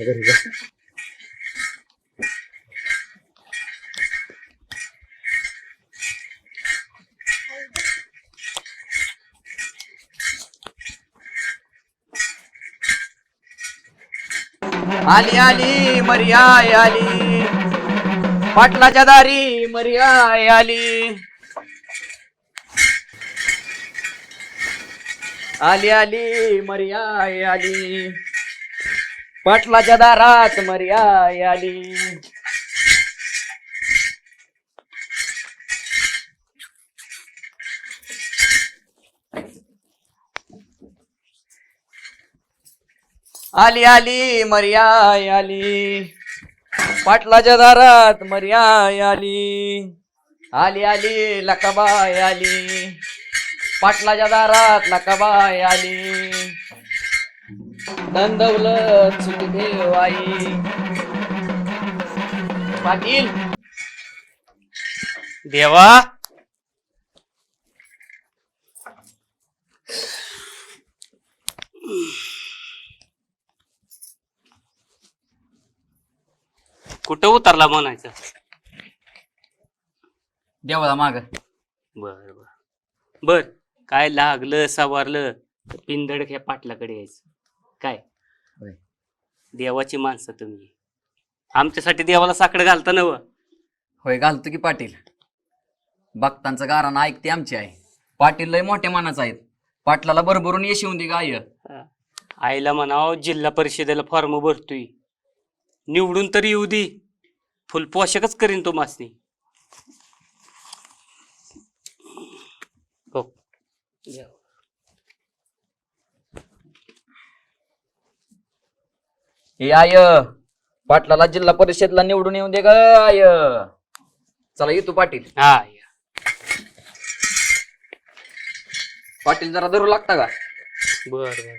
घरी जा. आली आली मर्याय आली पाटलाच्या दारी मर्याय आली. आली आली मर्याय आली पाटलाच्या दारात मर्याय आली. आली आली मर्याय आली पाटलाच्या दारात मर्याय आली. आली आली लकाबाय आली पाटलाच्या दारात लकाबाय आली. नंदवलं सुखदेव आई पाटील देवा कुठं उतरला म्हणायचं. देवाला माग. बर बर बर काय लागलं सवारलं तर पिंदड ह्या पाटलाकडे यायचं. काय देवाची माणसं तुम्ही. आमच्यासाठी देवाला साकडं घालता नव. होय घालतो की पाटील. भक्तांचं गारानं ऐकते आमची आहे. पाटील लय मोठ्या मानाचं आहेत. पाटलाला भरभरून यश येऊन दे गाय. आईला म्हणाव जिल्हा परिषदेला फॉर्म भरतोय निवडून तरी येऊ दे. फुल पोषकच करीन तो मासनी. हो हे आय पाटलाला जिल्हा परिषदला निवडून येऊन दे ग आय. चला येतो पाटील. हा पाटील जरा धरू लागता का. बर बर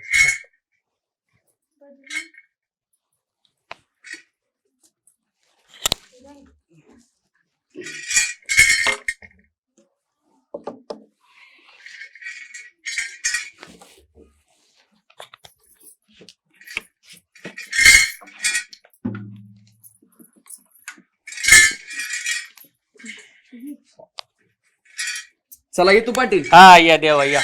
चला येतो पाटील. हा या देवा या.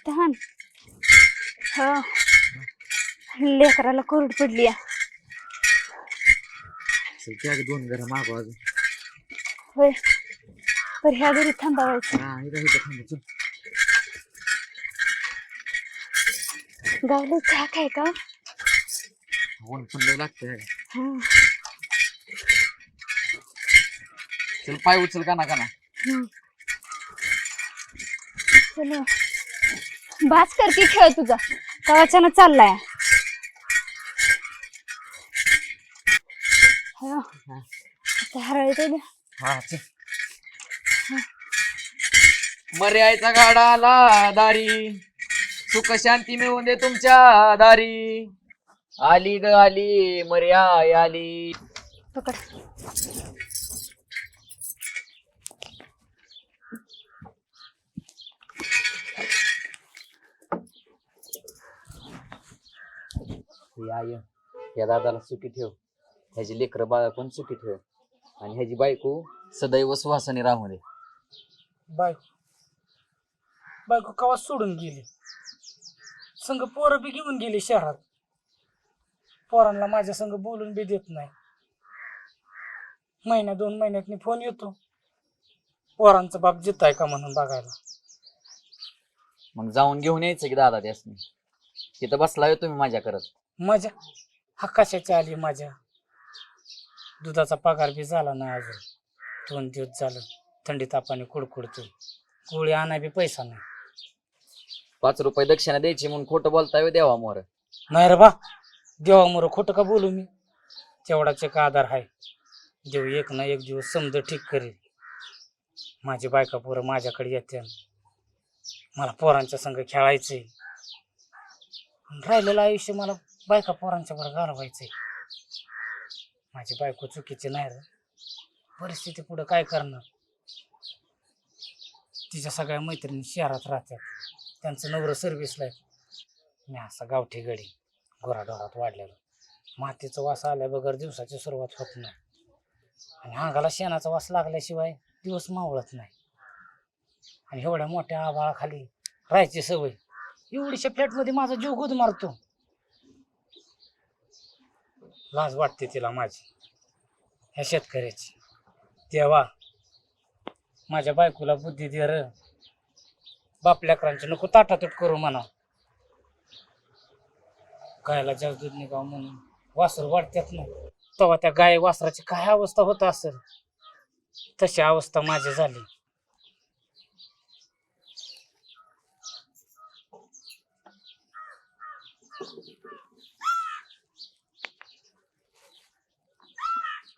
तहान हो लेकराला कोरड पडली. दोन घर मागो अजून. होय पर ह्या घरी थांबावायचं. गावलं चहा काय का. लागतंय. चल पाय उचल का ना चलो बास करते खेळ तुझा कवाच्यानं चाललाय. हरळ मर्यायचा गाडा आला दारी सुख शांती मिळवून दे तुमच्या दारी. आली ग आली मर्याय आली. पकड. या दादाला सुखी ठेव. ह्याची लेकरं बाळा पण सुखी ठेव आणि ह्याची बायको सदैव सुवासाने राहू दे. बायको कवा सोडून गेली. संग पोरं बी घेऊन गेली शहरात. पोरांना माझ्या संग बोलून बी देत नाही. महिन्या 2 महिन्यातनी फोन येतो पोरांचा बाप जित आहे का म्हणून बघायला. मग जाऊन घेऊन यायचं की दादा त्यासनी. तिथं बसलाय तुम्ही माझ्या करत. माझ्या हा कशाची आली. माझ्या दुधाचा पगार बी झाला नाही अजून. 2 दिवस झालं थंडी तापाने कुडकुडतो. गोळी आणा बी पैसा नाही. 5 रुपये दक्षिणा द्यायची म्हणून खोटं बोलताय देवा मोर. नाही रे बा देवा मोर खोटं का बोलू मी. तेवढाच एक आधार आहे. देव एक ना एक दिवस समज ठीक करेल. माझी बायका पोरं माझ्याकडे येते. मला पोरांच्या संग खेळायचंय. राहिलेलं आयुष्य मला बायका पोरांच्या बरोबर घालवायचंय. माझी बायको चुकीची नाही रे. परिस्थिती पुढे काय करणार. तिच्या सगळ्या मैत्रिणी शहरात राहतात, त्यांचं नवरं सर्व्हिसला आहे. मी असा गावठी गडी घोराढोरात वाढलेलो, मातीचा वास आल्या बगर दिवसाची सुरुवात होत नाही आणि अंगाला शेणाचा वास लागल्याशिवाय दिवस मावळत नाही. आणि एवढ्या मोठ्या आभाळाखाली राहायची सवय, एवढीशा फ्लॅटमध्ये माझा जीव गुद मारतो. लाज वाटते तिला माझी, ह्या शेतकऱ्याची. तेव्हा माझ्या बायकोला बुद्धी दे र, बाप लेकरांची नको ताटातूट करू म्हणा. गायला जास्त दूध निघावं म्हणून वासर वाढत्यात ना, तेव्हा त्या गाय वासराची काय अवस्था होत असेल, तशी अवस्था माझी झाली.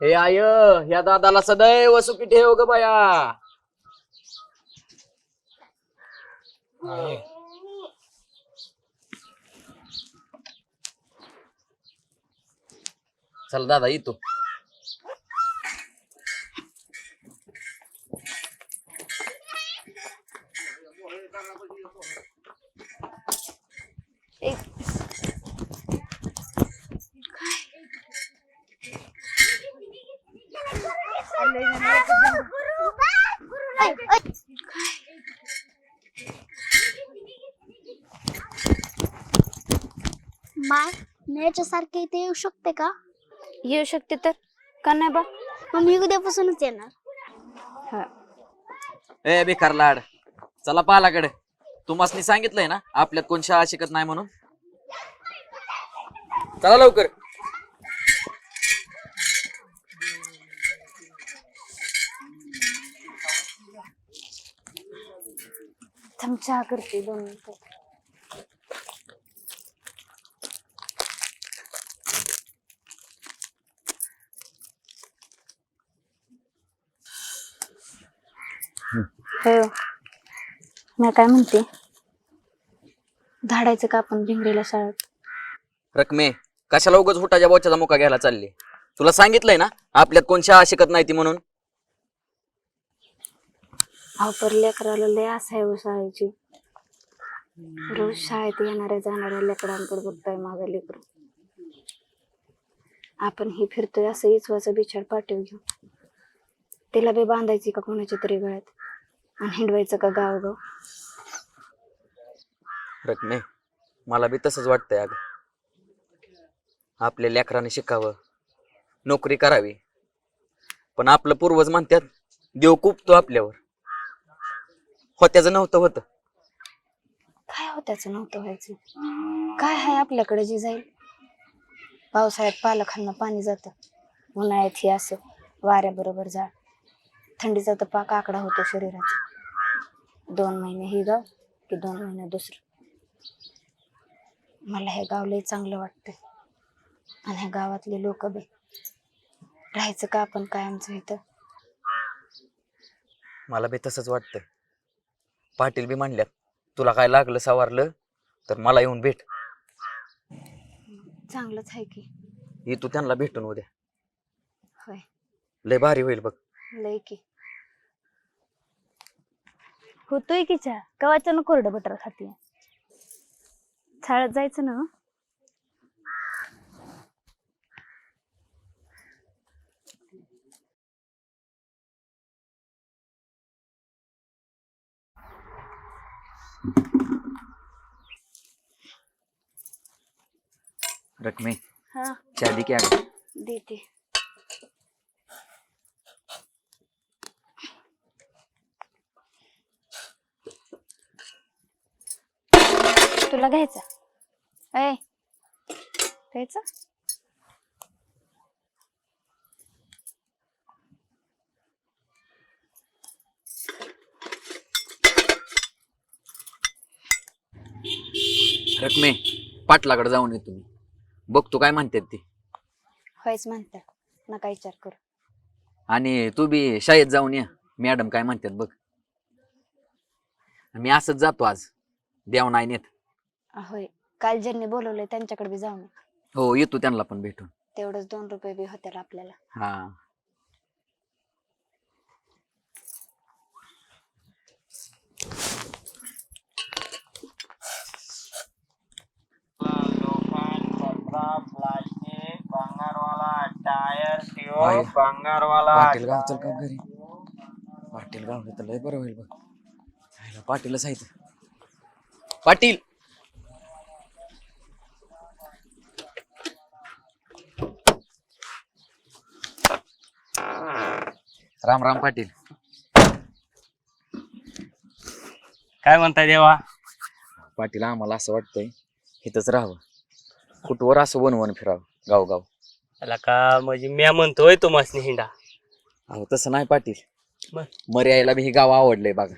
हे आय, या दादाला सदैव सुखी ठेव ग बाया. आहे. चल दादा येतो. माय मी याच्यासारखे इथे येऊ शकते का? येऊ शकते तर का नाही बा? मग मी उद्यापासूनच येणार. हा. ए बेकार लाड, चला पालाकडे. तुम्हाला सांगितलंय ना आपल्यात कोण शाळा शिकत नाही म्हणून. चला लवकर. थांब, चहा करते 2 मिनिटं. हो, मी काय म्हणते, धाडायचं का आपण भिंगरीला शाळेत? रकमे कशाला उगाच हुटाच्या बोच्याचा मुका घ्यायला चालली? तुला सांगितलंय ना आपल्यात कोण शाळा शिकत नाही ती म्हणून. अहो पर लेकराला लय आस आहे हो शाळेची. रोज शाळेत येणाऱ्या जाणाऱ्या लेकरांकडे बघताय माझं लेकर. आपण ही फिरतोय असं इचवाचं बिछाड पाठव घेऊ, तिला बी बांधायची का कोणाच्या तरी गळ्यात आणि हिंडवायचं का गावगाव? रकमे मला बी तसंच वाटतंय. अगं आपल्या लेकराने शिकावं, नोकरी करावी, पण आपलं पूर्वज म्हणतात देव कुपतो आपल्यावर. होत्याचं नव्हतं होतं. काय होत्याचं नव्हतं व्हायचं? काय आहे आपल्याकडे जे जाईल? पावसाळ्यात पालखांना पाणी जातं, उन्हाळ्यात ही असं वाऱ्याबरोबर झाड, थंडीचा तर पाक आकडा होतो शरीराचा. 2 महिने ही गाव की 2 महिने दुसरं. मला हे गाव लय चांगलं वाटतंय आणि ह्या गावातले लोक बी. राहायचं का आपण कायमचं इथं? मला बी तसंच वाटतंय. पाटील बी म्हणल्यात तुला काय लागलं सवारलं तर मला येऊन भेट. चांगलंच आहे की. ये तू त्यांना भेटून उद्या. होय, लय भारी होईल बघ. लय की. होतोय की चहा, कवाच्यानं कोरडं बटर खाते. शाळेत जायचं ना? रकमे हा, चहा दे की अगं. देते. तुला घ्यायचा? ए, घ्यायचा? रकमे पाटलाकडे जाऊन येतो मी, बघतो काय म्हणतात ती. होयच म्हणतात, नका विचार करू. आणि तू बी शाळेत जाऊन ये, मॅडम काय म्हणतात बघ. मी असंच जातो आज, देव नाही नेत. होय, काल ज्यांनी बोलवलंय त्यांच्याकडे बी जाऊ. हो येतो त्यांना पण भेटून. तेवढंच 2 रुपये बी होतील आपल्याला. हा आय. पाटील गाव चल का घरी. पाटील गाव तर लय बरं होईल बघ. जायला पाटीलच आहे इथं. पाटील राम राम पाटील. काय म्हणताय देवा? पाटील आम्हाला असं वाटतंय इथंच राहावं. कुठवर असं वन फिरावं गाव गाव. त्याला का म्हणजे म्या म्हणतोय तो मासनी हिंडा. अहो तसं नाही पाटील. मग? मर्यायला बी हे गाव आवडलंय बघा.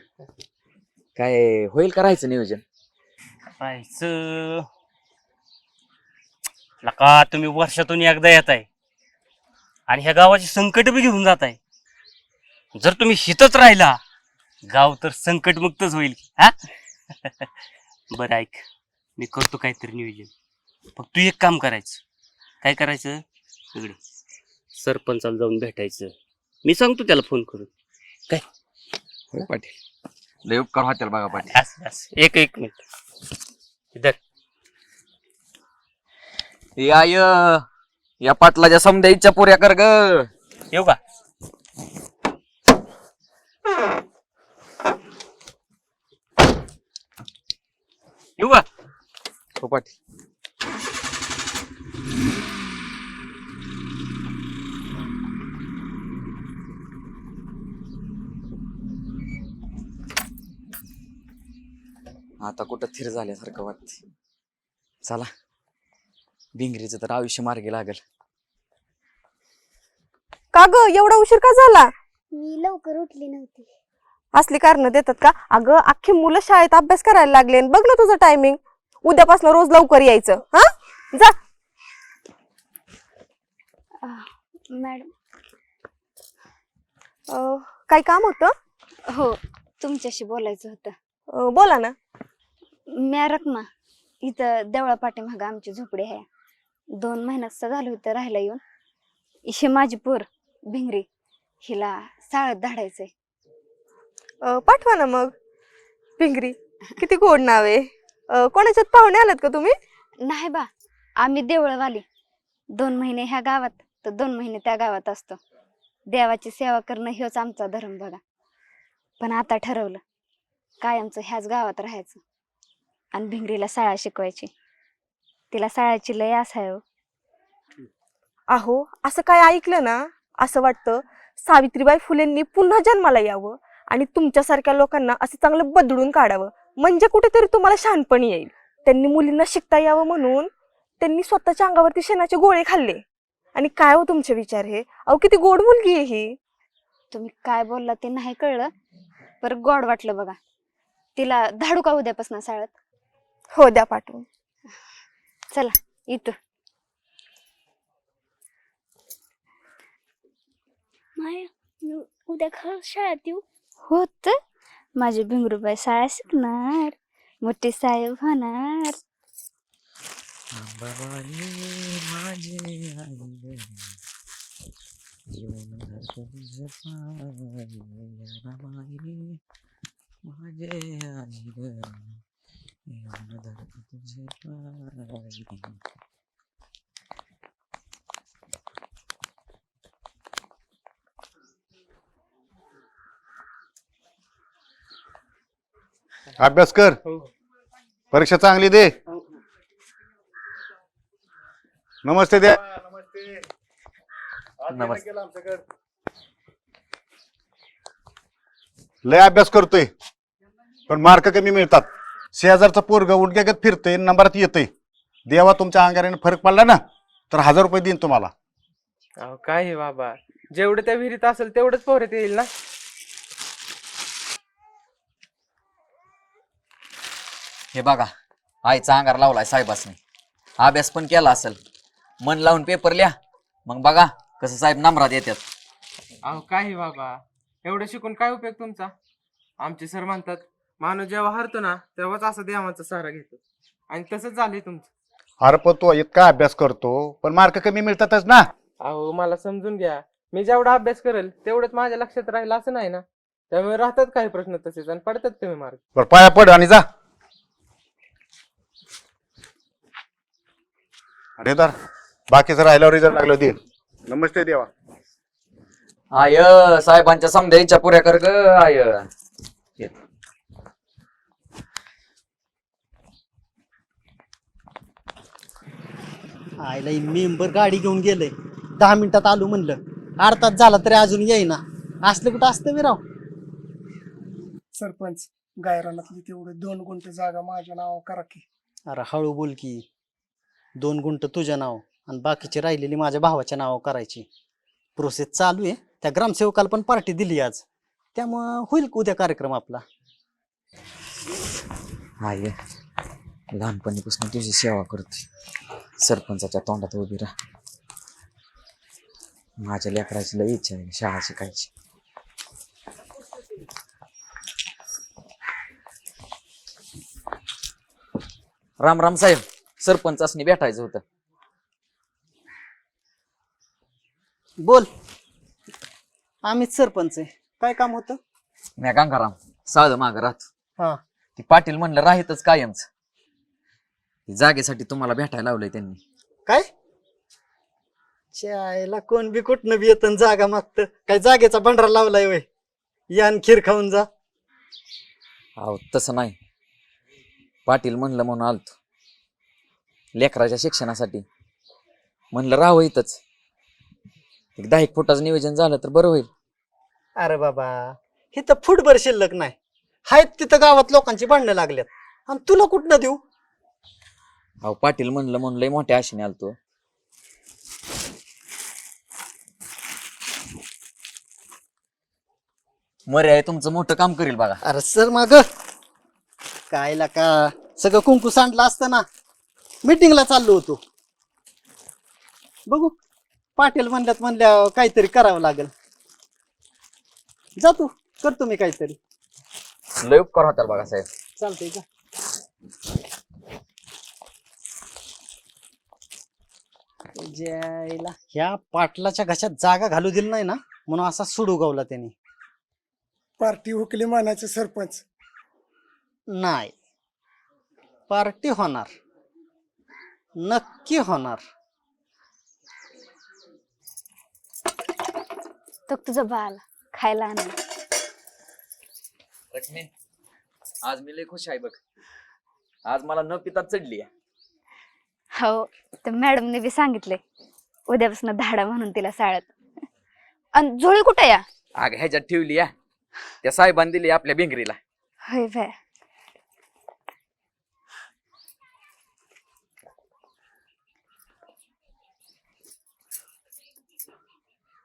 काय होईल करायचं नियोजन? करायचं लका तुम्ही वर्षातून एकदा येताय आणि ह्या गावाची संकट बी घेऊन जाताय. जर तुम्ही हितच राहिला गाव तर संकटमुक्तच होईल हा. बरं ऐक, मी करतो काहीतरी नियोजन. फक्त तू एक काम करायचं. काय करायचं? इकडे सरपंचाला जाऊन भेटायचं. मी सांगतो त्याला फोन करून. काय होय पाटील, लय उपकार होतील बघा पाटील. एक मिनिट इधर. आय या पाटलाच्या समद्याच्या पुऱ्या कर ग. येऊ का? येऊ का? हो पाटील. आता कुठं थिर झाल्यासारखं वाटते. चला भिंगरीचं तर आयुष्य मार्गी लागल. का ग एवढा उशीर का झाला? मी लवकर उठली नव्हती. असली कारण देतात का? अगं अख्खी मुलं शाळेत अभ्यास करायला लागले. बघ ना तुझं टायमिंग. उद्यापासून रोज लवकर यायचं. हा जा. मॅडम. काही काम होतं? हो, तुमच्याशी बोलायचं होतं. बोला ना. म्या रकमा इथं देवळा पाठीमागं आमची झोपडी आहे. 2 महिन्यात झालं होतं राहायला येऊन. हे माझी पोर भिंगरी, हिला शाळेत धाडायचंय. पाठवा ना मग. पिंगरी किती गोड नाव आहे. कोणाच्यात पाहुणे आलात का तुम्ही? नाही बा, आम्ही देवळवाली. 2 महिने ह्या गावात तर 2 महिने त्या गावात असतो. देवाची सेवा करणं हेच आमचा धर्म बघा. पण आता ठरवलं कायमचं ह्याच गावात राहायचं आणि भिंगरीला शाळा शिकवायची. तिला शाळेची लय आस आहे. अहो असं काय ऐकलं ना असं वाटतं सावित्रीबाई फुलेंनी पुन्हा जन्माला यावं आणि तुमच्यासारख्या लोकांना असं चांगलं बदलून काढावं. म्हणजे कुठेतरी तुम्हाला शहाणपणी येईल. त्यांनी मुलींना शिकता यावं म्हणून त्यांनी स्वतःच्या अंगावरती शेणाचे गोळे खाल्ले. आणि काय हो तुमचे विचार हे? अहो किती गोड मुलगी आहे ही. तुम्ही काय बोलला ते नाही कळलं, पर गोड वाटलं बघा. तिला धाडू का उद्यापासून शाळेत? हो द्या पाठवून. चला इथं. माया, मी उद्या खरंच शाळेत येऊ? होत माझी भिंगरूबाई शाळा शिकणार, मोठी साहेब होणार. अभ्यास कर, परीक्षा चांगली दे. नमस्ते द्या. नमस्ते. लय अभ्यास करतोय पण मार्क कमी मिळतात. 6000चा पोरग उडक्यागत फिरतोय, नंबरात येतोय. देवा तुमच्या अंगाने फरक पडला ना तर 1000 रुपये देईन तुम्हाला. अहो काय हे बाबा, जेवढं त्या विहिरीत असेल तेवढंच पोहण्यात येईल ना. हे बघा आईचा अंगार लावलाय साहेबासनी. अभ्यास पण केला असेल. मन लावून पेपर लिहा, मग बघा कसं साहेब नंबरात येतात. अहो काय हे बाबा, एवढं शिकून काय उपयोग तुमचा? आमचे सर म्हणतात माणूस जेव्हा हरतो ना तेव्हाच असं देवाचा सहारा घेतो, आणि तसंच झालंय तुमचं. अरे पण तो इतका अभ्यास करतो पण मार्क कमी मिळतातच ना. अहो मला समजून घ्या, मी जेवढा अभ्यास करेल तेवढंच माझ्या लक्षात राहील असं नाही ना. त्यामुळे राहतात काही प्रश्न तसेच आणि पडतात कमी मार्क. बरं पाया पड आणि जा. अरे तर बाकीचं राहिल्यावर रिझल्ट लागलं दे. नमस्ते देवा. आय साहेबांच्या समजायच्या पुऱ्या कर ग आय. आईला मेंबर गाडी घेऊन गेलंय, 10 मिनिटात आलो म्हणलं, अर्धा तास झाला तरी अजून येईना. असलं कुठं असतं मी राव. सरपंच गायरानातली तेवढे 2 गुंठे जागा माझ्या नावावर करा की. अरे हळू बोल की. 2 गुंठ तुझ्या नाव आणि बाकीची राहिलेली माझ्या भावाच्या नावावर करायची. प्रोसेस चालू आहे. त्या ग्रामसेवकाला पण पार्टी दिली आज, त्यामुळं होईल उद्या कार्यक्रम आपला. आय लहानपणीपासून तुझी सेवा करते, सरपंचाच्या तोंडात उभी राहा. माझ्या लेकराची लई इच्छा आहे शाळा शिकायची. राम राम साहेब, सरपंचासनी भेटायचं होतं. बोल. आम्हीच सरपंच आहे, काय काम होतं? म्या गंगाराम साधं माग राहतो. हा. ती पाटील म्हणलं राहीतच कायमच. ती जागेसाठी तुम्हाला भेटायला लावलंय त्यांनी. काय चायला कोण बी कुठनं बी येतं जागा मागतं. काय जागेचा भंडारा लावलाय वय? यान खीर खाऊन जा. अहो तसं नाही, पाटील म्हणलं म्हणून आलतो. लेकराच्या शिक्षणासाठी म्हणलं राहावं इथंच. एक 10 फुटाचं नियोजन झालं तर बरं होईल. अरे बाबा, इथं फुटभर शिल्लक नाही. आहेत तिथं गावात लोकांची भांडणं लागल्यात, आणि तुला कुठनं देऊ? अहो पाटील म्हणलं म्हणून लय मोठ्या आशेने आलतो. मरे आहे तुमचं मोठं काम करील बघा. अरे सर माग काय का सगळं कुंकू सांडलं असतं ना. मीटिंगला चाललो होतो. बघू, पाटील म्हणल्या काहीतरी करावं लागेल. जातो, करतो मी काहीतरी. लय उपकार होतात बघा साहेब. चालतंय का? जायला ह्या पाटलाच्या घशात जागा घालू दिली नाही ना, म्हणून असा सुडू गावला त्यांनी. पार्टी हुकली म्हणायचं सरपंच. नाही, पार्टी होणार, नक्की होणार. तो तुझं बाल खायला आणलं. रश्मी, आज मी लय खुश आहे बघ. आज मला न पिता चढली आहे. हो, तर मॅडमने बी सांगितलंय उद्यापासून धाडा म्हणून तिला शाळेत. आणि जोळी कुठे या? आग ह्याच्यात ठेवली या, त्या साहेबांनी दिली आपल्या भिंगरीला. होय बाय.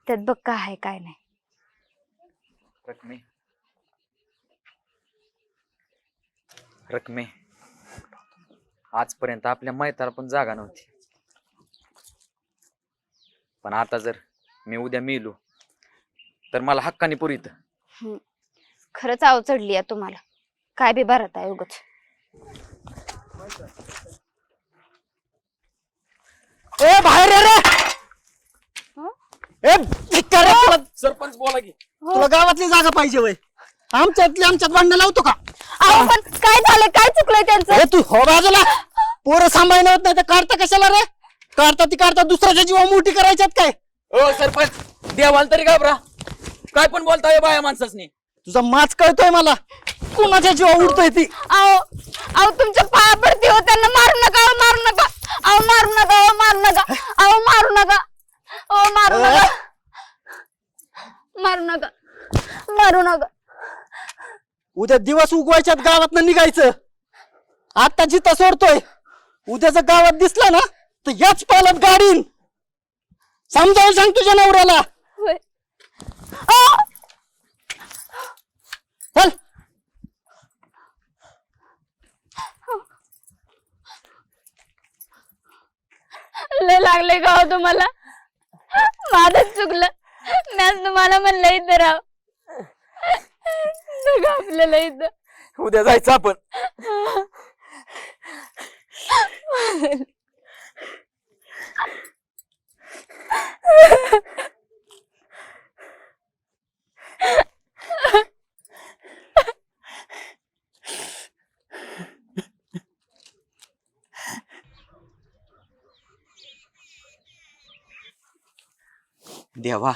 त्यात बघ काय आहे काय नाही. रकमे रकमे आजपर्यंत आपल्या मैताला पण जागा नव्हती, पण आता जर मी उद्या मेलो तर मला हक्काने पुरीत. खरंच आव चढली आहे तुम्हाला. काय बी भरत आहे उगच. ए बाहेर ये रे. ए भिकार रे, सरपंच बोला की. तुला गावातली जागा पाहिजे वय? आमच्यात भांडण लावतो का? अहो पण काय झालं? काय चुकलंय त्यांचं? अरे तू हो बाजूला. पोरं सांभाळणं होत नाही तर काढता कशाला रे? काढता दुसऱ्याच्या जीवा मोठी करायच्यात काय? ओ सरपंच, देवाल तरी घाबरा. काय पण बोलताय बाया माणसासनी. तुझा माच कळतोय मला. कुणाच्या जीवा उडतोय ती? अहो तुमच्या पाया पडते हो, त्यांना मारू नका, मारू नका. अहो मारू नका, मारू नका. अहो मारू नका, मारू नका, मारू नका, मारू नका. उद्या दिवस उगवायच्यात गावात निघायचं. आता जिथं सोडतोय, उद्या जर गावात दिसला ना तर याच पालात गाडीन. समजावून सांग तुझ्या नवऱ्याला. होय. चल. लय लागले का हो तुम्हाला? माझंच चुकलं. मॅच तुम्हाला म्हणलं इथं राव. आपल्याला इथं उद्या जायचं आपण. देवा,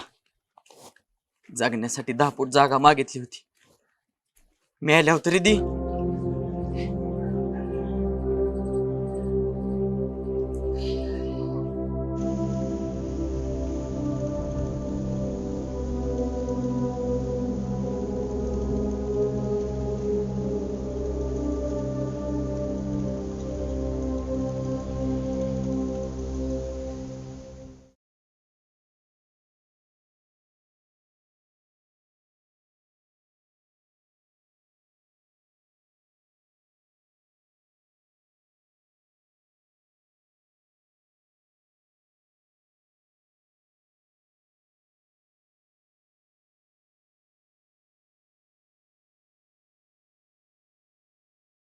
जगण्यासाठी 10 फूट जागा मागितली होती, मिळाल्यावर तरी दे.